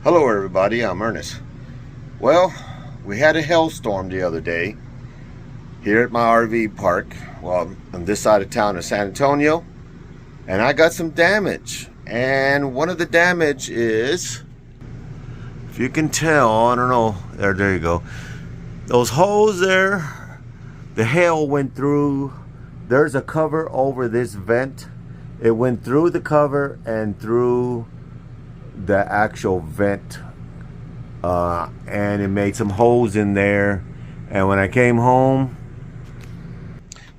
Hello everybody, I'm Ernest. Well, we had a hailstorm the other day here at my RV park, well, on this side of town in San Antonio, and I got some damage. And one of the damage is, if you can tell, I don't know, there you go. Those holes there, the hail went through. There's a cover over this vent. It went through the cover and through the actual vent, and it made some holes in there. And when I came home,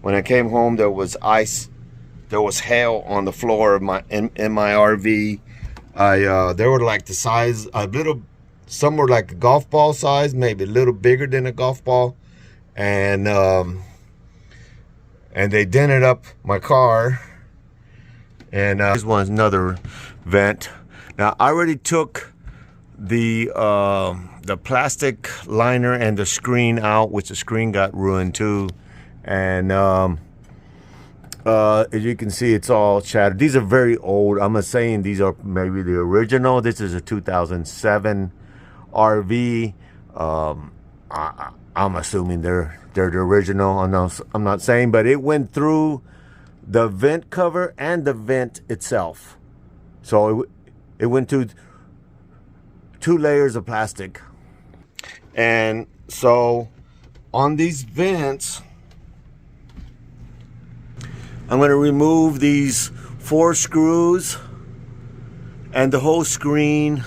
there was ice, there was hail on the floor of my in my RV. They were like the size, a little, some were like a golf ball size, maybe a little bigger than a golf ball, and they dented up my car. And this one's another vent. Now I already took the plastic liner and the screen out, which the screen got ruined too. And as you can see, it's all shattered. These are very old. I'm not saying these are maybe the original. This is a 2007 RV. I'm assuming they're the original. I'm not saying, but it went through the vent cover and the vent itself. So it went to two layers of plastic. And so on these vents, I'm going to remove these 4 screws and the whole screen,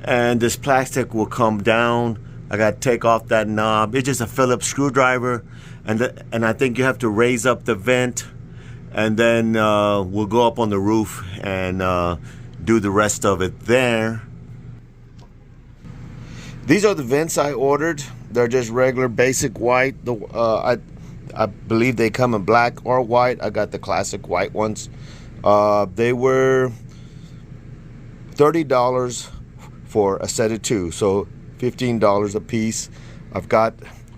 and this plastic will come down. I got to take off that knob. It's just a Phillips screwdriver, and I think you have to raise up the vent, and then we'll go up on the roof and do the rest of it there. These are the vents I ordered. They're just regular basic white. I believe they come in black or white. I got the classic white ones. They were $30 for a set of 2, so $15 a piece. I've got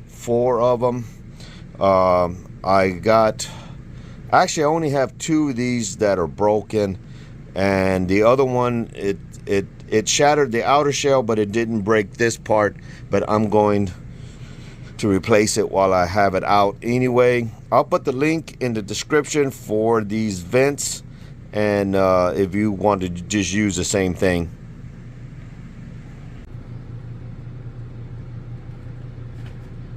4 of them. Actually, I only have 2 of these that are broken, and the other one, it shattered the outer shell, but it didn't break this part. But I'm going to replace it while I have it out anyway. I'll put the link in the description for these vents, and if you want to just use the same thing.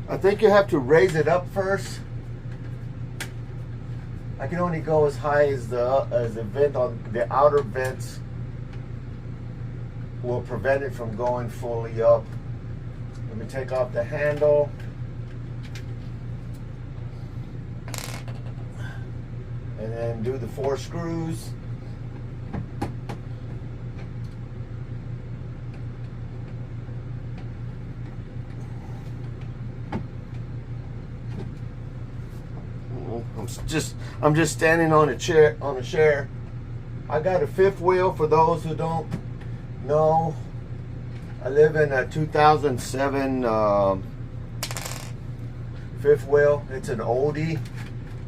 I think you have to raise it up first. I can only go as high as the vent on the outer vents will prevent it from going fully up. Let me take off the handle. And then do the 4 screws. I'm just standing on a chair. I got a 5th wheel for those who don't know. I live in a 2007 5th wheel. It's an oldie,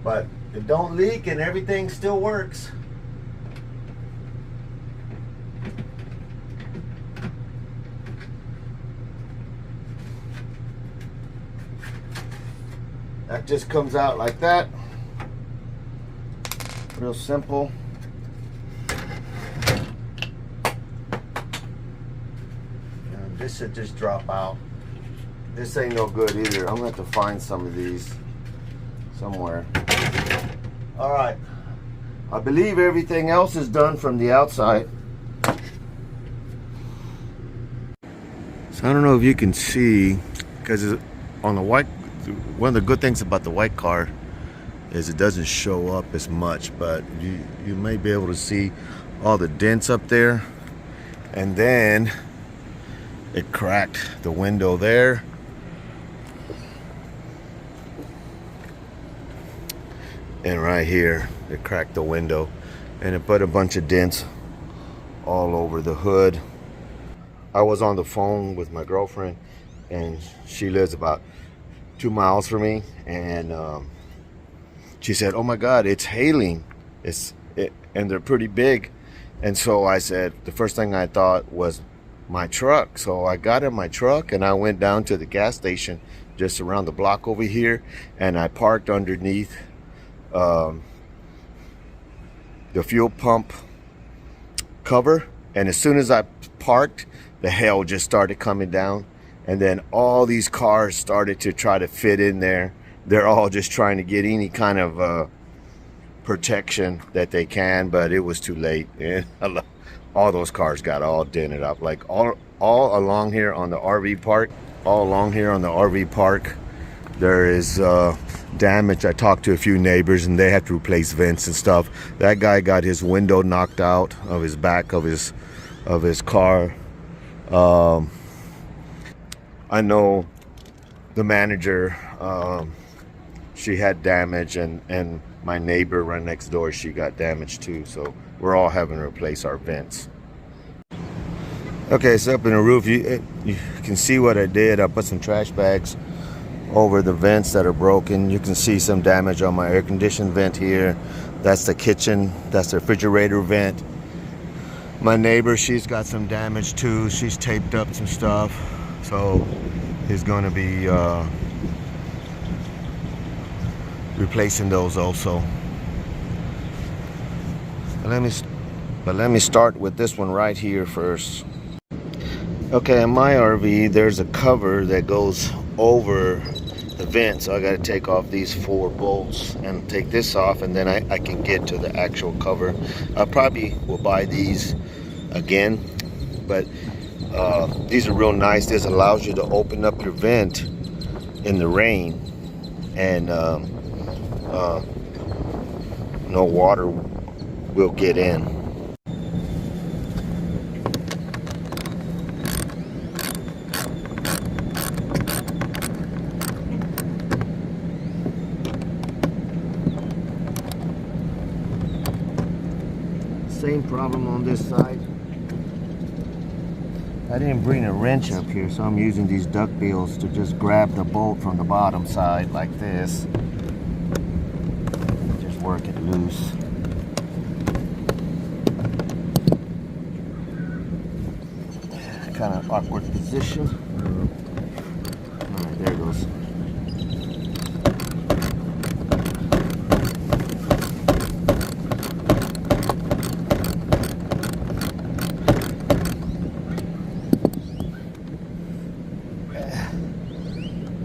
but it don't leak and everything still works. That just comes out like that. Real simple. And this should just drop out. This ain't no good either. I'm gonna have to find some of these somewhere. All right. I believe everything else is done from the outside. So I don't know if you can see, because on the white, one of the good things about the white car is it doesn't show up as much, but you may be able to see all the dents up there. And then it cracked the window there. And right here, it cracked the window, and it put a bunch of dents all over the hood. I was on the phone with my girlfriend, and she lives about 2 miles from me, and she said, "Oh my God, it's hailing. And they're pretty big." And so I said, the first thing I thought was my truck. So I got in my truck and I went down to the gas station just around the block over here, and I parked underneath the fuel pump cover. And as soon as I parked, the hail just started coming down, and then all these cars started to try to fit in there. They're all just trying to get any kind of protection that they can, but it was too late. And all those cars got all dented up, like all along here on the RV park. All along here on the RV park, there is damage. I talked to a few neighbors, and they had to replace vents and stuff. That guy got his window knocked out of his back of his car. I know the manager, she had damage, and my neighbor right next door, she got damaged too. So we're all having to replace our vents. Okay, so up in the roof, you can see what I did. I put some trash bags over the vents that are broken. You can see some damage on my air conditioning vent here. That's the kitchen, that's the refrigerator vent. My neighbor, she's got some damage too. She's taped up some stuff. So he's gonna be replacing those also. But let me start with this one right here first. Okay, in my RV, there's a cover that goes over the vent, so I got to take off these 4 bolts and take this off, and then I can get to the actual cover. I probably will buy these again, but these are real nice. This allows you to open up your vent in the rain, and no water will get in. Same problem on this side. I didn't bring a wrench up here, so I'm using these duckbills to just grab the bolt from the bottom side like this. Just work it loose. Kind of awkward position. Alright, there it goes.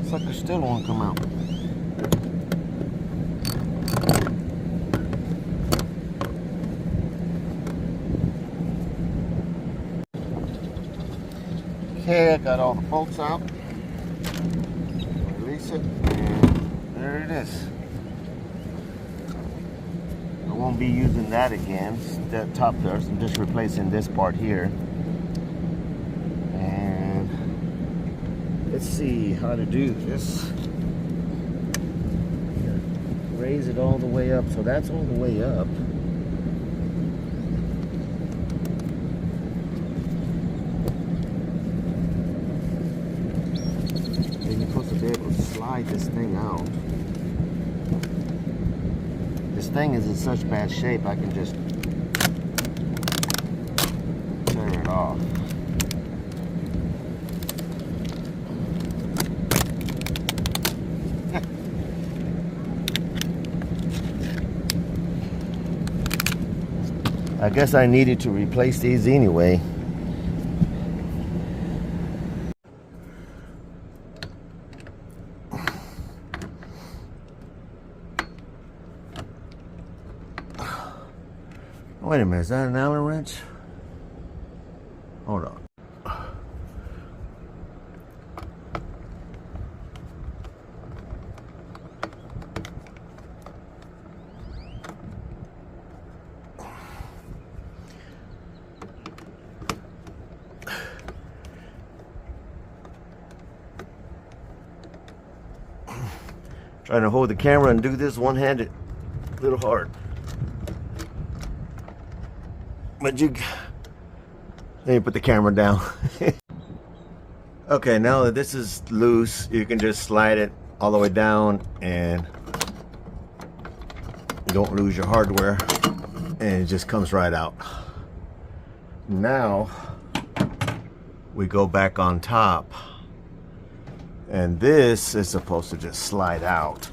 Sucker still won't come out. Okay, I got all the bolts out. Release it, and there it is. I won't be using that again, that top there. So I'm just replacing this part here. And let's see how to do this. Raise it all the way up, so that's all the way up. To be able to slide this thing out. This thing is in such bad shape, I can just turn it off. I guess I needed to replace these anyway. Wait a minute, is that an Allen wrench? Hold on. Trying to hold the camera and do this one-handed, a little hard. But let me put the camera down. Okay, now that this is loose, you can just slide it all the way down and you don't lose your hardware, and it just comes right out. Now we go back on top. And this is supposed to just slide out.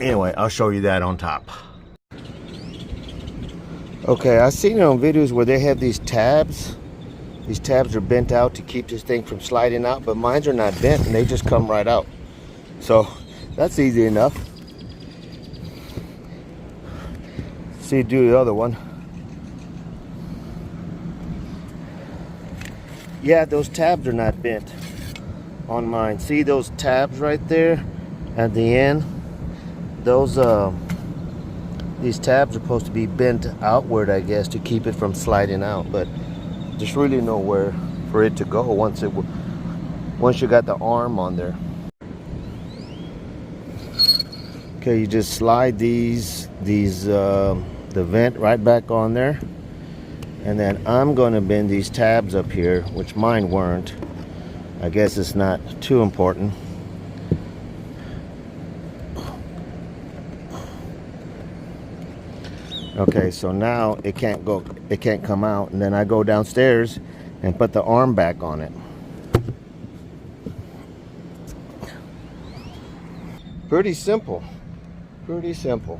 Anyway, I'll show you that on top. Okay, I've seen it on videos where they have these tabs. These tabs are bent out to keep this thing from sliding out, but mine are not bent and they just come right out. So that's easy enough. See, do the other one. Yeah, those tabs are not bent on mine. See those tabs right there at the end? Those these tabs are supposed to be bent outward, I guess, to keep it from sliding out, but there's really nowhere for it to go once you got the arm on there. Okay, you just slide the vent right back on there, and then I'm going to bend these tabs up here, which mine weren't. I guess it's not too important. Okay, so now it can't come out, and then I go downstairs and put the arm back on it. Pretty simple. Pretty simple.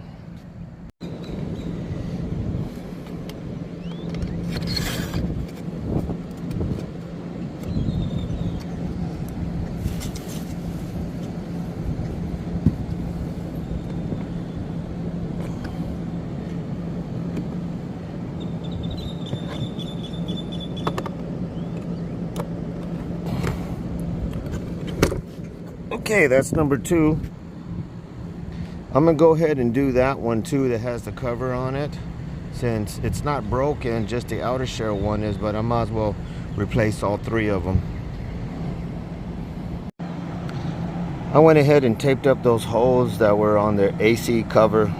Okay, that's number 2. I'm gonna go ahead and do that one too that has the cover on it, since it's not broken, just the outer shell one is, but I might as well replace all 3 of them. I went ahead and taped up those holes that were on the AC cover.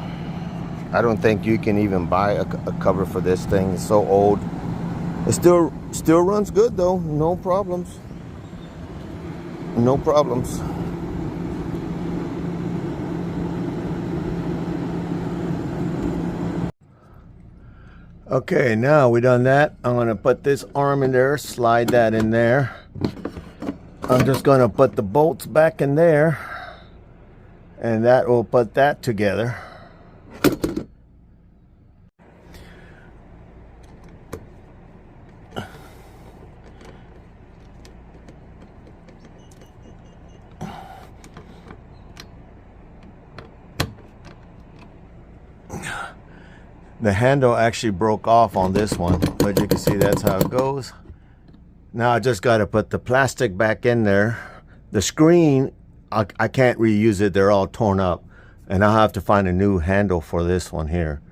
I don't think you can even buy a cover for this thing. It's so old. It still runs good though, no problems. No problems. Okay, now we done that. I'm gonna put this arm in there, slide that in there. I'm just gonna put the bolts back in there, and that will put that together. The handle actually broke off on this one, but you can see that's how it goes. Now I just got to put the plastic back in there. The screen, I can't reuse it. They're all torn up. And I'll have to find a new handle for this one here.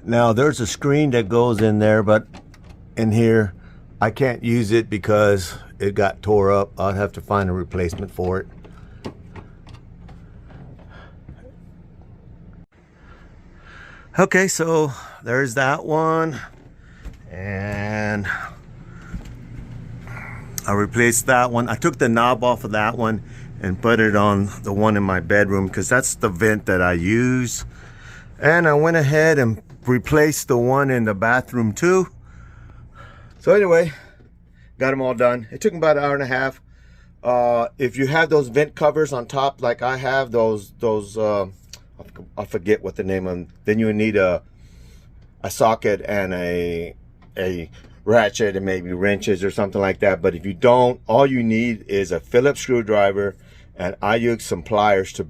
Now there's a screen that goes in there, but in here I can't use it because it got tore up. I'll have to find a replacement for it. Okay, so there's that one, and I replaced that one. I took the knob off of that one and put it on the one in my bedroom because that's the vent that I use. And I went ahead and replaced the one in the bathroom too. So anyway, got them all done. It took about an hour and a half. If you have those vent covers on top like I have, those I forget what the name of them, then you would need a socket and a ratchet and maybe wrenches or something like that. But if you don't, all you need is a Phillips screwdriver, and I used some pliers to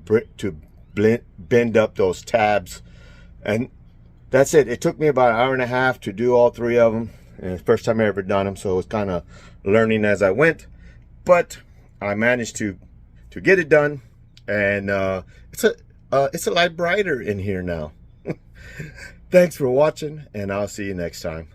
bend up those tabs, and that's it. It took me about an hour and a half to do all 3 of them. And it's the first time I ever done them, so it's kind of learning as I went. But I managed to get it done, and it's a lot brighter in here now. Thanks for watching, and I'll see you next time.